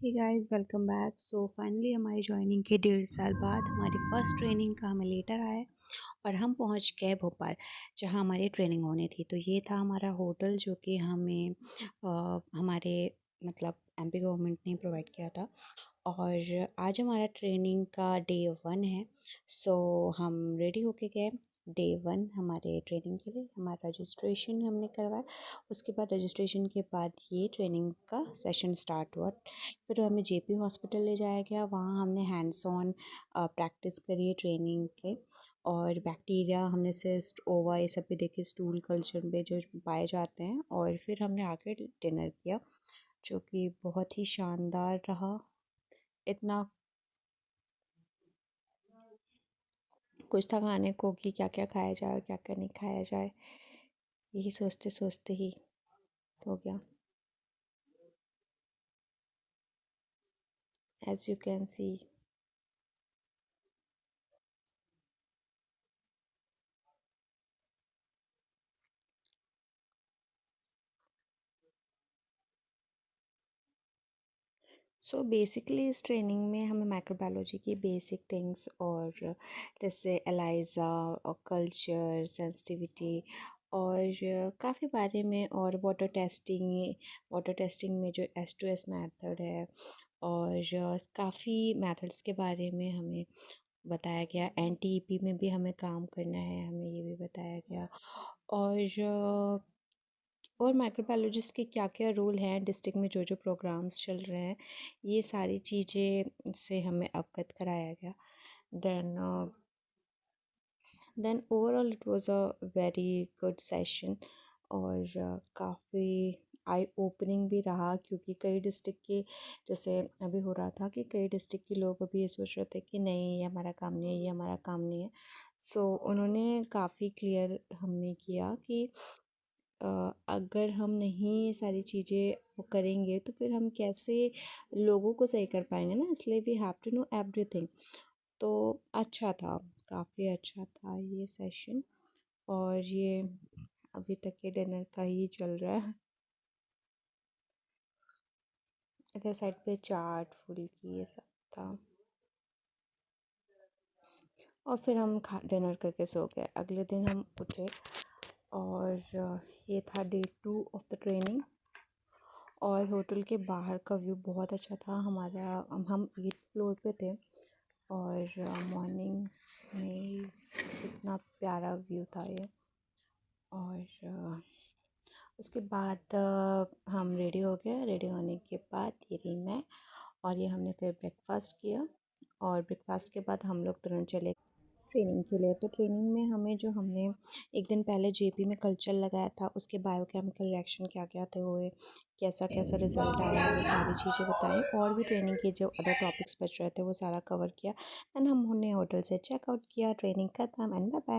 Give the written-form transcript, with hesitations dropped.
हे guys welcome back. So finally हमारी joining के 1.5 साल बाद हमारी फर्स्ट ट्रेनिंग का हमें लेटर आया और हम पहुंच गए भोपाल, जहां हमारी ट्रेनिंग होनी थी। तो ये था हमारा होटल जो कि हमें हमारे मतलब एमपी गवर्नमेंट ने प्रोवाइड किया था। और आज हमारा ट्रेनिंग का डे 1 है। सो हम रेडी होके गए डे 1 हमारे ट्रेनिंग के लिए। हमारा रजिस्ट्रेशन हमने करवाया। उसके बाद रजिस्ट्रेशन के बाद ये ट्रेनिंग का सेशन स्टार्ट हुआ। फिर हमें जेपी हॉस्पिटल ले जाया गया। वहाँ हमने हैंड्स ऑन प्रैक्टिस करी ट्रेनिंग के। और बैक्टीरिया हमने सिस्ट ओवा ये सब भी देखे, स्टूल कल्चर में जो पाए जाते हैं। और फिर हमने आके डिनर किया जो कि बहुत ही शानदार रहा। इतना कुछ था खाने को कि क्या क्या खाया जाए और क्या क्या नहीं खाया जाए, यही सोचते सोचते ही हो गया। As you can see. So basically इस ट्रेनिंग में हमें माइक्रोबायोलॉजी की बेसिक थिंग्स और जैसे एलाइजा और कल्चर सेंसिटिविटी और काफ़ी बारे में, और वाटर टेस्टिंग में जो S2S मेथड है, और काफ़ी मेथड्स के बारे में हमें बताया गया। NTEP में भी हमें काम करना है, हमें ये भी बताया गया। और माइक्रोबायोलॉजिस्ट के क्या क्या रोल हैं डिस्ट्रिक्ट में, जो जो प्रोग्राम्स चल रहे हैं, ये सारी चीज़ें से हमें अवगत कराया गया। Then then overall it was a very good session. और काफ़ी आई ओपनिंग भी रहा, क्योंकि कई डिस्ट्रिक्ट के, जैसे अभी हो रहा था कि कई डिस्ट्रिक्ट के लोग अभी ये सोच रहे थे कि नहीं ये हमारा काम नहीं है, ये हमारा काम नहीं है। सो उन्होंने काफ़ी क्लियर हमें किया कि अगर हम नहीं ये सारी चीज़ें वो करेंगे तो फिर हम कैसे लोगों को सही कर पाएंगे ना, इसलिए we have to know everything. तो अच्छा था, काफ़ी अच्छा था ये सेशन। और ये अभी तक के डिनर का ही चल रहा है। इधर साइड पे चाट फुल्की ये सब था। और फिर हम खा डिनर करके सो गए। अगले दिन हम उठे और ये था डे 2 ऑफ द ट्रेनिंग। और होटल के बाहर का व्यू बहुत अच्छा था। हमारा हम 8th फ्लोर पे थे। और मॉर्निंग में इतना प्यारा व्यू था ये। और उसके बाद हम रेडी हो गए। रेडी होने के बाद ये रही मैं, और ये हमने फिर ब्रेकफास्ट किया। और ब्रेकफास्ट के बाद हम लोग तुरंत चले ट्रेनिंग के लिए। तो ट्रेनिंग में हमें जो हमने एक दिन पहले जेपी में कल्चर लगाया था, उसके बायोकेमिकल रिएक्शन क्या क्या थे हुए, कैसा कैसा रिजल्ट आया, वो सारी चीज़ें बताएं। और भी ट्रेनिंग के जो अदर टॉपिक्स बच रहे थे वो सारा कवर किया। देन हमने होटल से चेकआउट किया। ट्रेनिंग खत्म एंड बाय बाय।